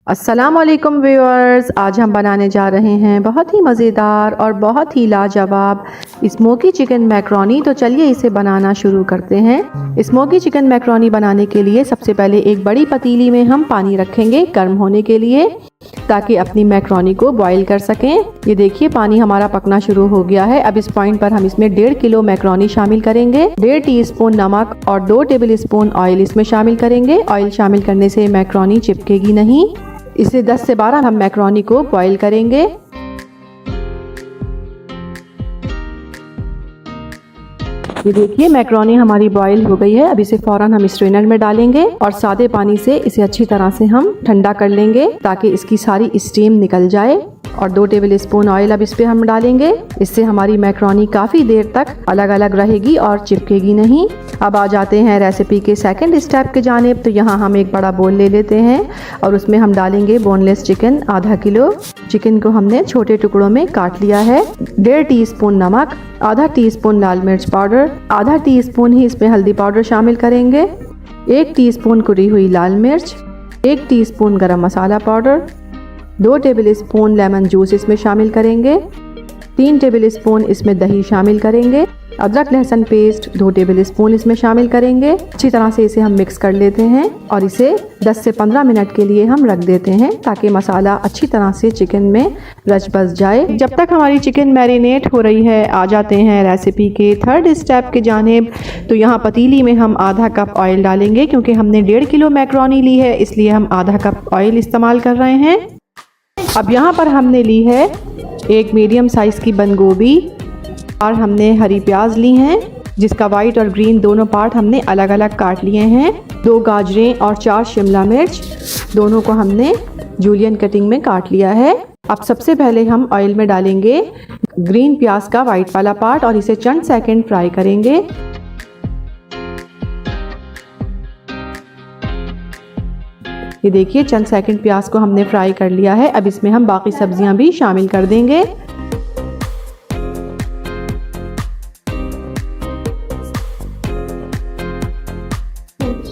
अस्सलामुअलैकुम व्यूअर्स, आज हम बनाने जा रहे हैं बहुत ही मज़ेदार और बहुत ही लाजवाब स्मोकी चिकन मैक्रोनी। तो चलिए इसे बनाना शुरू करते हैं। स्मोकी चिकन मैक्रोनी बनाने के लिए सबसे पहले एक बड़ी पतीली में हम पानी रखेंगे गर्म होने के लिए, ताकि अपनी मैक्रोनी को बॉईल कर सकें। ये देखिए पानी हमारा पकना शुरू हो गया है। अब इस पॉइंट पर हम इसमें 1.5 किलो मैक्रोनी शामिल करेंगे। 1.5 टीस्पून नमक और 2 टेबल स्पून ऑयल इसमें शामिल करेंगे। ऑयल शामिल करने से मैक्रोनी चिपकेगी नहीं। इसे 10 से 12 हम मैक्रोनी को बॉईल करेंगे। ये देखिए मैक्रोनी हमारी बॉईल हो गई है। अब इसे फौरन हम स्ट्रेनर में डालेंगे और सादे पानी से इसे अच्छी तरह से हम ठंडा कर लेंगे, ताकि इसकी सारी स्टीम निकल जाए। और 2 टेबल स्पून ऑयल अब इस पे हम डालेंगे। इससे हमारी मैक्रोनी काफ़ी देर तक अलग अलग रहेगी और चिपकेगी नहीं। अब आ जाते हैं रेसिपी के सेकंड स्टेप के जानिब। तो यहाँ हम एक बड़ा बोल ले लेते हैं और उसमें हम डालेंगे बोनलेस चिकन आधा किलो। चिकन को हमने छोटे टुकड़ों में काट लिया है। 1.5 टीस्पून नमक, आधा टीस्पून लाल मिर्च पाउडर, आधा टीस्पून ही इसमें हल्दी पाउडर शामिल करेंगे, 1 टीस्पून कुटी हुई लाल मिर्च, 1 teaspoon garam masala powder, 2 table spoon lemon juice इसमें शामिल करेंगे, 3 टेबल स्पून इसमें दही शामिल करेंगे, अदरक लहसुन पेस्ट 2 टेबल स्पून इसमें शामिल करेंगे। अच्छी तरह से इसे हम मिक्स कर लेते हैं और इसे 10 से 15 मिनट के लिए हम रख देते हैं, ताकि मसाला अच्छी तरह से चिकन में रच बस जाए। जब तक हमारी चिकन मैरिनेट हो रही है, आ जाते हैं रेसिपी के थर्ड स्टेप के जानिब। तो यहाँ पतीली में हम आधा कप ऑयल डालेंगे। क्योंकि हमने 1.5 किलो मैक्रोनी ली है, इसलिए हम आधा कप ऑयल इस्तेमाल कर रहे हैं। अब यहाँ पर हमने ली है एक मीडियम साइज़ की बंद गोभी और हमने हरी प्याज ली हैं, जिसका वाइट और ग्रीन दोनों पार्ट हमने अलग अलग काट लिए हैं। 2 गाजरें और 4 शिमला मिर्च, दोनों को हमने जूलियन कटिंग में काट लिया है। अब सबसे पहले हम ऑयल में डालेंगे ग्रीन प्याज का वाइट वाला पार्ट और इसे चंद सेकंड फ्राई करेंगे। ये देखिए चंद सेकंड प्याज को हमने फ्राई कर लिया है। अब इसमें हम बाकी सब्जियां भी शामिल कर देंगे।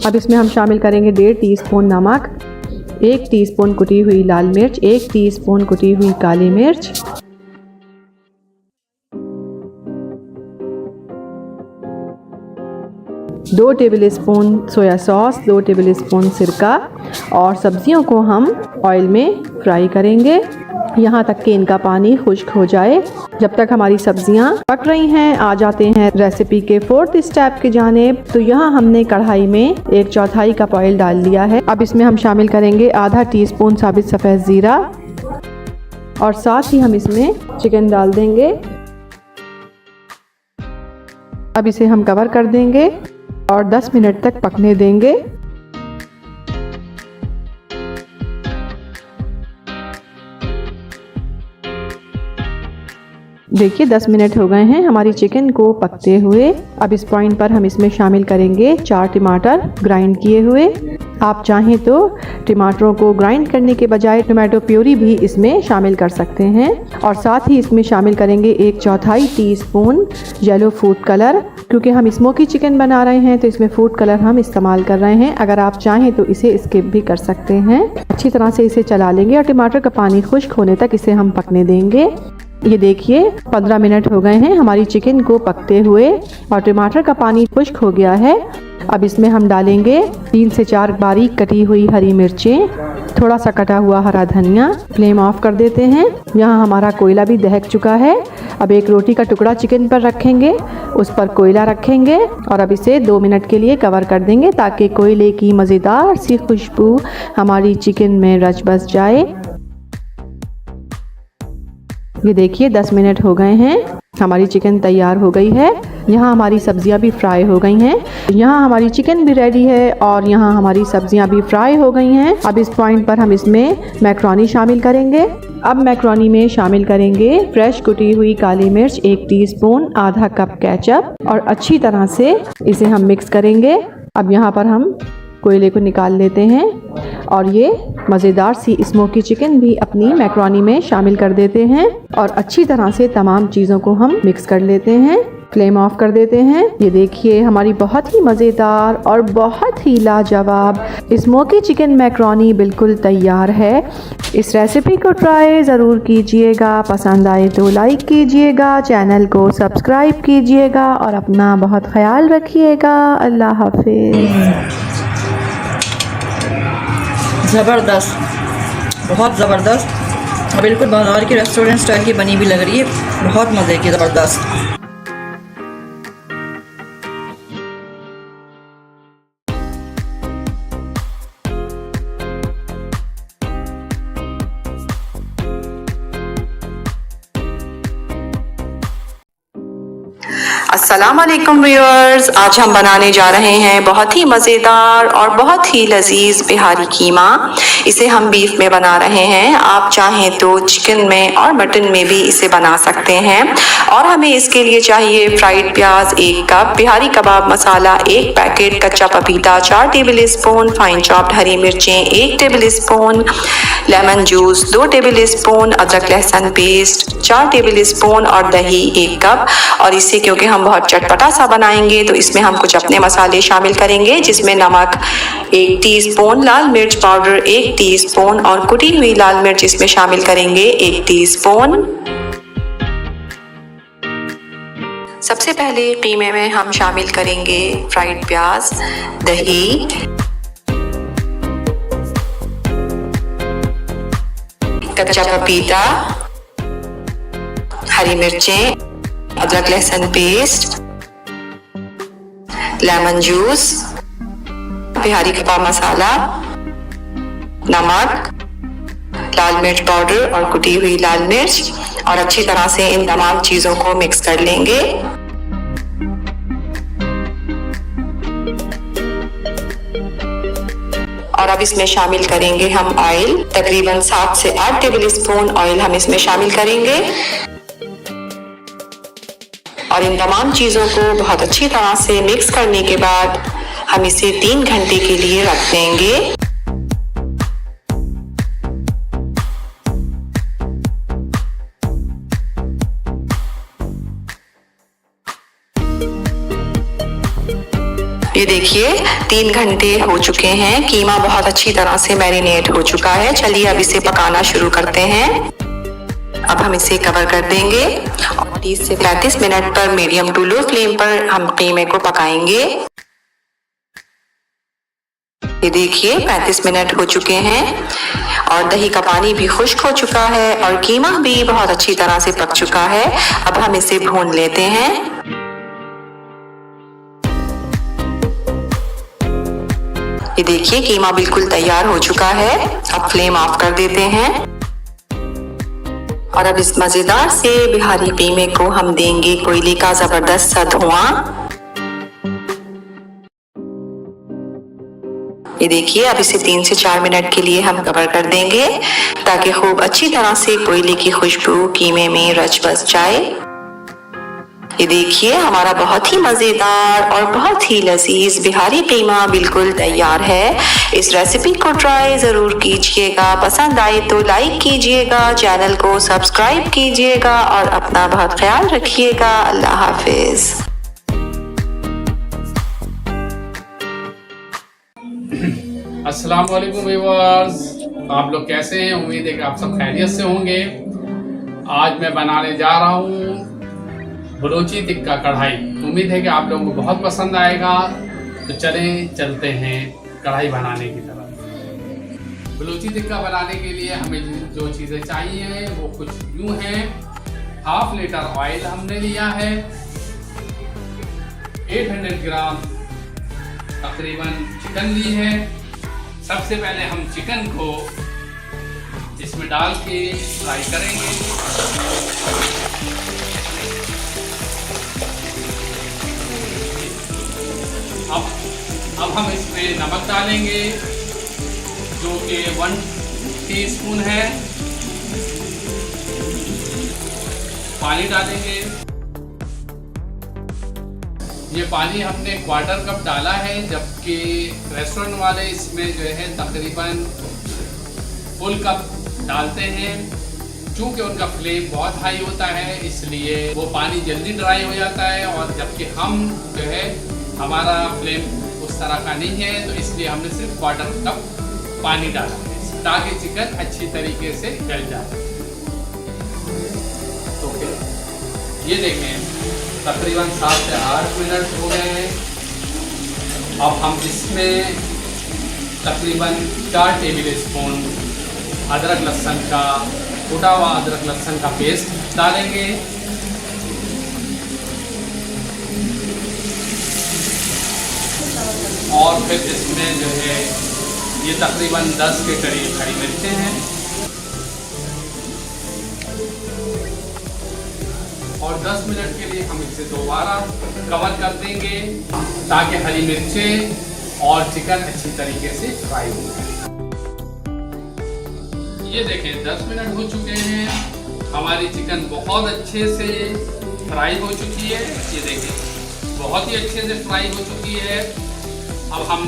अब इसमें हम शामिल करेंगे 1.5 टीस्पून नमक, 1 टीस्पून कुटी हुई लाल मिर्च, 1 टीस्पून कुटी हुई काली मिर्च, 2 table spoon soya sauce, 2 table spoon सिरका। और सब्जियों को हम ऑयल में फ्राई करेंगे यहाँ तक कि इनका पानी खुश्क हो जाए। जब तक हमारी सब्जियां पक रही हैं, आ जाते हैं रेसिपी के फोर्थ स्टेप की जानिब। तो यहाँ हमने कढ़ाई में 1/4 कप ऑयल डाल लिया है। अब इसमें हम शामिल करेंगे आधा टीस्पून साबित सफ़ेद ज़ीरा और साथ ही हम इसमें चिकन डाल देंगे। अब इसे हम कवर कर देंगे और 10 मिनट तक पकने देंगे। देखिए 10 मिनट हो गए हैं हमारी चिकन को पकते हुए। अब इस पॉइंट पर हम इसमें शामिल करेंगे 4 टमाटर ग्राइंड किए हुए। आप चाहें तो टमाटरों को ग्राइंड करने के बजाय टोमेटो प्यूरी भी इसमें शामिल कर सकते हैं। और साथ ही इसमें शामिल करेंगे 1/4 टीस्पून येलो फूड कलर। क्योंकि हम स्मोकी चिकन बना रहे हैं तो इसमें फूड कलर हम इस्तेमाल कर रहे हैं। अगर आप चाहें तो इसे स्किप भी कर सकते हैं। अच्छी तरह से इसे चला लेंगे और टमाटर का पानी खुश्क होने तक इसे हम पकने देंगे। ये देखिए 15 मिनट हो गए हैं हमारी चिकन को पकते हुए और टमाटर का पानी खुश्क हो गया है। अब इसमें हम डालेंगे 3 से 4 बारीक कटी हुई हरी मिर्चें, थोड़ा सा कटा हुआ हरा धनिया। फ्लेम ऑफ कर देते हैं। यहाँ हमारा कोयला भी दहक चुका है। अब एक रोटी का टुकड़ा चिकन पर रखेंगे, उस पर कोयला रखेंगे और अब इसे 2 मिनट के लिए कवर कर देंगे, ताकि कोयले की मज़ेदार सी खुशबू हमारी चिकन में रच बस जाए। ये देखिए 10 मिनट हो गए हैं, हमारी चिकन तैयार हो गई है। यहाँ हमारी सब्जियां भी फ्राई हो गई हैं। यहाँ हमारी चिकन भी रेडी है और यहाँ हमारी सब्जियां भी फ्राई हो गई हैं। अब इस पॉइंट पर हम इसमें मैक्रोनी शामिल करेंगे। अब मैक्रोनी में शामिल करेंगे फ्रेश कुटी हुई काली मिर्च 1 टीस्पून, आधा कप केचप और अच्छी तरह से इसे हम मिक्स करेंगे। अब यहाँ पर हम कोयले को निकाल लेते हैं और ये मज़ेदार सी स्मोकी चिकन भी अपनी मैक्रोनी में शामिल कर देते हैं और अच्छी तरह से तमाम चीज़ों को हम मिक्स कर लेते हैं। फ्लेम ऑफ कर देते हैं। ये देखिए हमारी बहुत ही मज़ेदार और बहुत ही लाजवाब स्मोकी चिकन मैक्रोनी बिल्कुल तैयार है। इस रेसिपी को ट्राई ज़रूर कीजिएगा, पसंद आए तो लाइक कीजिएगा, चैनल को सब्सक्राइब कीजिएगा और अपना बहुत ख्याल रखिएगा। अल्लाह हाफिज़। ज़बरदस्त, बहुत ज़बरदस्त, बिल्कुल बाजार की रेस्टोरेंट स्टाइल की बनी भी लग रही है, बहुत मज़े की, ज़बरदस्त। अस्सलाम वालेकुम व्यूअर्स, आज हम बनाने जा रहे हैं बहुत ही मज़ेदार और बहुत ही लजीज बिहारी कीमा। इसे हम बीफ में बना रहे हैं, आप चाहें तो चिकन में और मटन में भी इसे बना सकते हैं। और हमें इसके लिए चाहिए फ्राइड प्याज 1 कप, बिहारी कबाब मसाला 1 पैकेट, कच्चा पपीता 4 टेबल स्पून, फाइन चॉप्ड हरी मिर्चें 1 table spoon, lemon juice 2 table spoon, अदरक लहसुन पेस्ट 4 टेबल स्पून और दही 1 कप। और इसे क्योंकि हम बहुत चटपटा सा बनाएंगे तो इसमें हम कुछ अपने मसाले शामिल करेंगे, जिसमें नमक 1 टीस्पून, लाल मिर्च पाउडर 1 टीस्पून और कुटी हुई लाल मिर्च इसमें शामिल करेंगे 1 टीस्पून। सबसे पहले कीमे में हम शामिल करेंगे फ्राइड प्याज, दही, कच्चा पपीता, हरी मिर्चें, अदरक लहसुन पेस्ट, लेमन जूस, बिहारी कबाब मसाला, नमक, लाल मिर्च पाउडर और कुटी हुई लाल मिर्च, और अच्छी तरह से इन तमाम चीज़ों को मिक्स कर लेंगे। और अब इसमें शामिल करेंगे हम ऑयल, तकरीबन 7 से 8 टेबल स्पून ऑयल हम इसमें शामिल करेंगे। और इन तमाम चीज़ों को बहुत अच्छी तरह से मिक्स करने के बाद हम इसे 3 घंटे के लिए रख देंगे। ये देखिए 3 घंटे हो चुके हैं, कीमा बहुत अच्छी तरह से मैरिनेट हो चुका है। चलिए अब इसे पकाना शुरू करते हैं। अब हम इसे कवर कर देंगे और 30 से 35 मिनट पर मीडियम टू लो फ्लेम पर हम कीमे को पकाएंगे। ये देखिए 35 मिनट हो चुके हैं और दही का पानी भी खुश्क हो चुका है और कीमा भी बहुत अच्छी तरह से पक चुका है। अब हम इसे भून लेते हैं। ये देखिए कीमा बिल्कुल तैयार हो चुका है। अब फ्लेम ऑफ कर देते हैं और अब इस मजेदार से बिहारी कीमे को हम देंगे कोयले का जबरदस्त सा धुआं। ये देखिए अब इसे 3 से 4 मिनट के लिए हम कवर कर देंगे ताकि खूब अच्छी तरह से कोयले की खुशबू कीमे में रच बस जाए। ये देखिए हमारा बहुत ही मज़ेदार और बहुत ही लजीज बिहारी कीमा बिल्कुल तैयार है। इस रेसिपी को ट्राई ज़रूर कीजिएगा, पसंद आए तो लाइक कीजिएगा, चैनल को सब्सक्राइब कीजिएगा और अपना बहुत ख्याल रखिएगा। अल्लाह हाफिज़। अस्सलाम वालेकुम व्यूअर्स, आप लोग कैसे हैं? उम्मीद है कि आप सब खैरियत से होंगे। आज मैं बनाने जा रहा हूँ बलोची टिक्का कढ़ाई। उम्मीद है कि आप लोगों को बहुत पसंद आएगा। तो चलते हैं कढ़ाई बनाने की तरफ। बलोची टिक्का बनाने के लिए हमें जो चीज़ें चाहिए वो कुछ यूँ हैं। 1/2 लीटर ऑयल हमने लिया है, 800 ग्राम तकरीबन चिकन ली है। सबसे पहले हम चिकन को इसमें डाल के फ्राई करेंगे। अब हम इसमें नमक डालेंगे जो कि 1 टीस्पून है। पानी डालेंगे। ये पानी हमने 1/4 कप डाला है, जबकि रेस्टोरेंट वाले इसमें जो है तकरीबन फुल कप डालते हैं। चूँकि उनका फ्लेम बहुत हाई होता है इसलिए वो पानी जल्दी ड्राई हो जाता है, और जबकि हम जो है हमारा फ्लेम उस तरह का नहीं है, तो इसलिए हमने सिर्फ 1/4 कप पानी डाला है ताकि चिकन अच्छी तरीके से गल जाए। तो ये देखें तकरीबन 7 से 8 मिनट हो गए हैं। अब हम इसमें तकरीबन 4 टेबल स्पून अदरक लहसुन का कूटा हुआ अदरक लहसुन का पेस्ट डालेंगे। और फिर इसमें जो है ये तकरीबन 10 के करीब हरी मिर्चें हैं, और 10 मिनट के लिए हम इसे दोबारा कवर कर देंगे ताकि हरी मिर्चें और चिकन अच्छी तरीके से फ्राई हो जाए। ये देखें 10 मिनट हो चुके हैं, हमारी चिकन बहुत अच्छे से फ्राई हो चुकी है। ये देखें बहुत ही अच्छे से फ्राई हो चुकी है। अब हम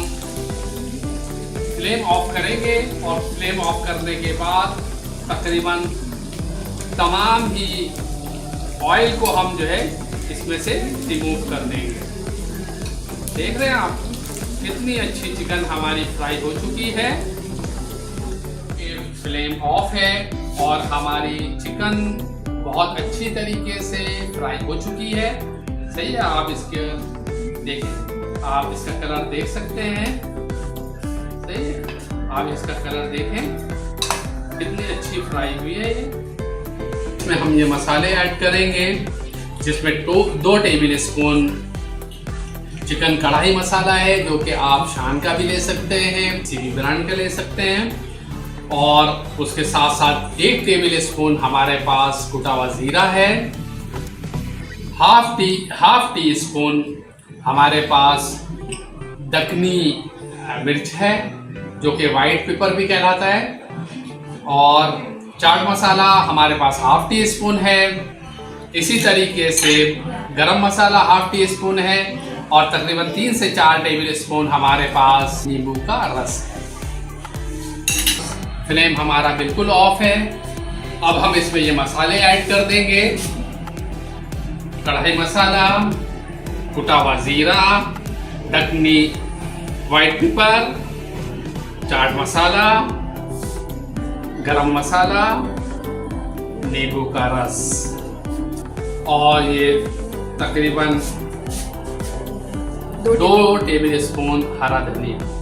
फ्लेम ऑफ करेंगे, और फ्लेम ऑफ करने के बाद तकरीबन तमाम ही ऑयल को हम जो है इसमें से रिमूव कर देंगे। देख रहे हैं आप कितनी अच्छी चिकन हमारी फ्राई हो चुकी है। फ्लेम ऑफ है और हमारी चिकन बहुत अच्छी तरीके से फ्राई हो चुकी है। सही है, आप इसके देखें, आप इसका कलर देख सकते हैं। सही है, आप इसका कलर देखें कितनी अच्छी फ्राई हुई है। इसमें हम ये मसाले ऐड करेंगे, जिसमें 2 टेबल स्पून चिकन कढ़ाई मसाला है, जो कि आप शान का भी ले सकते हैं, किसी भी ब्रांड का ले सकते हैं। और उसके साथ साथ 1 टेबल स्पून हमारे पास कुटा हुआ जीरा है, हाफ टी स्पून हमारे पास दक्कनी मिर्च है, जो कि वाइट पेपर भी कहलाता है, और चाट मसाला हमारे पास हाफ टी स्पून है। इसी तरीके से गरम मसाला हाफ टी स्पून है, और तकरीबन 3 से 4 टेबल स्पून हमारे पास नींबू का रस है। फ्लेम हमारा बिल्कुल ऑफ है। अब हम इसमें ये मसाले ऐड कर देंगे, कढ़ाई मसाला, कुटा हुआ जीरा, दक्कनी वाइट पेपर, चाट मसाला, गरम मसाला, नींबू का रस, और ये तकरीबन 2 टेबल स्पून हरा धनिया।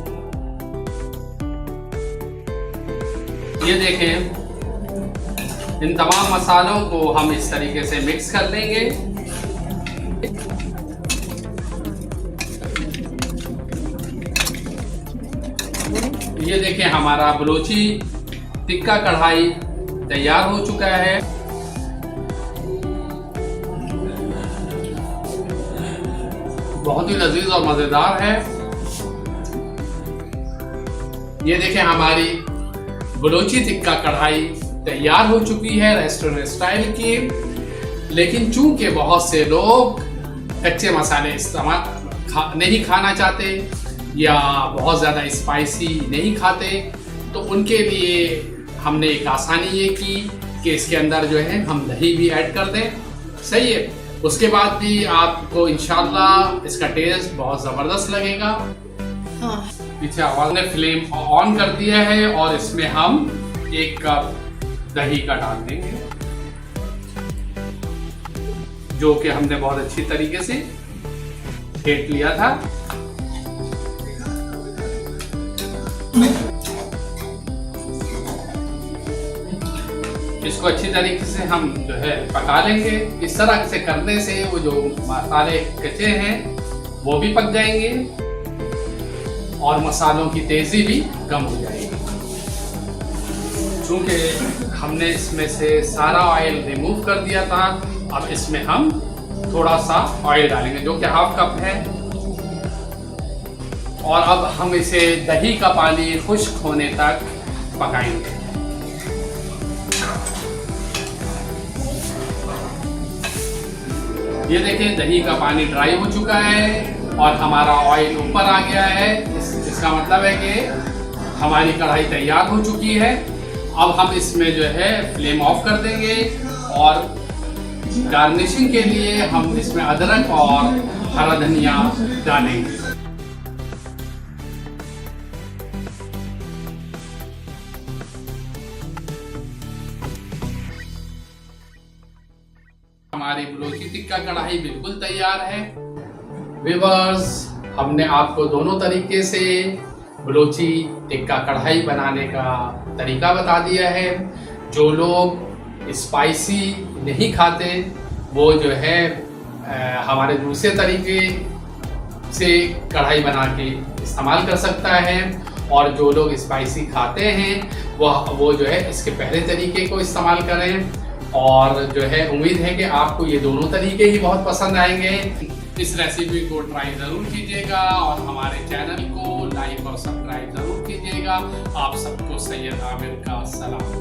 ये देखें इन तमाम मसालों को हम इस तरीके से मिक्स कर लेंगे। ये देखें हमारा बलोची टिक्का कढ़ाई तैयार हो चुका है। बहुत ही लजीज और मजेदार है। ये देखें हमारी बलोची टिक्का कढ़ाई तैयार हो चुकी है रेस्टोरेंट स्टाइल की। लेकिन चूंकि बहुत से लोग कच्चे मसाले इस्तेमाल नहीं खाना चाहते या बहुत ज़्यादा स्पाइसी नहीं खाते, तो उनके लिए हमने एक आसानी ये की कि इसके अंदर जो है हम दही भी ऐड कर दें। सही है, उसके बाद भी आपको इंशाल्लाह इसका टेस्ट बहुत ज़बरदस्त लगेगा। पीछे आवाज ने फ्लेम ऑन कर दिया है, और इसमें हम 1 कप दही का डाल देंगे, जो कि हमने बहुत अच्छी तरीके से फेंट लिया था। इसको अच्छी तरीके से हम जो है पका लेंगे। इस तरह से करने से वो जो मसाले कच्चे हैं वो भी पक जाएंगे, और मसालों की तेज़ी भी कम हो जाएगी। चूँकि हमने इसमें से सारा ऑयल रिमूव कर दिया था, अब इसमें हम थोड़ा सा ऑयल डालेंगे, जो कि हाफ कप है। और अब हम इसे दही का पानी खुश्क होने तक पकाएंगे। ये देखें दही का पानी ड्राई हो चुका है और हमारा ऑयल ऊपर आ गया है। इसका मतलब है कि हमारी कढ़ाई तैयार हो चुकी है। अब हम इसमें जो है फ्लेम ऑफ कर देंगे और गार्निशिंग के लिए हम इसमें अदरक और हरा धनिया डालेंगे। हमारी बलोची टिक्का कढ़ाई बिल्कुल तैयार है। व्यूअर्स, हमने आपको दोनों तरीके से बलोची टिक्का कढ़ाई बनाने का तरीका बता दिया है। जो लोग स्पाइसी नहीं खाते वो जो है हमारे दूसरे तरीके से कढ़ाई बना के इस्तेमाल कर सकता है, और जो लोग स्पाइसी खाते हैं वो जो है इसके पहले तरीके को इस्तेमाल करें। और जो है उम्मीद है कि आपको ये दोनों तरीके ही बहुत पसंद आएंगे। इस रेसिपी को ट्राई ज़रूर कीजिएगा और हमारे चैनल को लाइक और सब्सक्राइब ज़रूर कीजिएगा। आप सबको सैयद आमिर का सलाम।